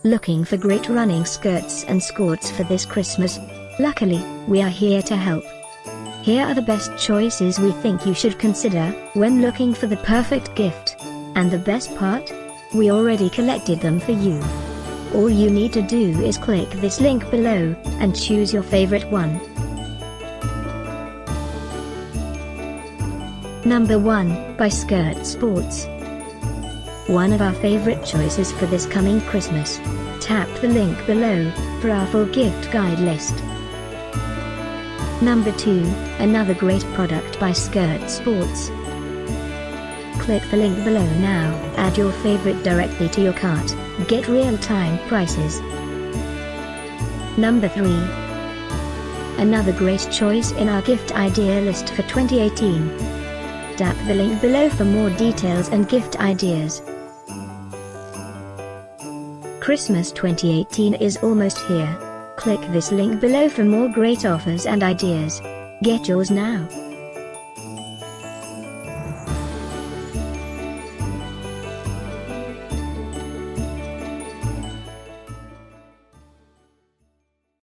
Looking for great running skirts and skorts for this Christmas? Luckily, we are here to help. Here are the best choices we think you should consider when looking for the perfect gift. And the best part? We already collected them for you. All you need to do is click this link below and choose your favorite one. Number 1, by Skorts. One of our favorite choices for this coming Christmas. Tap the link below for our full gift guide list. Number 2, another great product by Skorts. Click the link below now, add your favorite directly to your cart, get real-time prices. Number 3, another great choice in our gift idea list for 2018. Tap the link below for more details and gift ideas. Christmas 2018 is almost here. Click this link below for more great offers and ideas. Get yours now.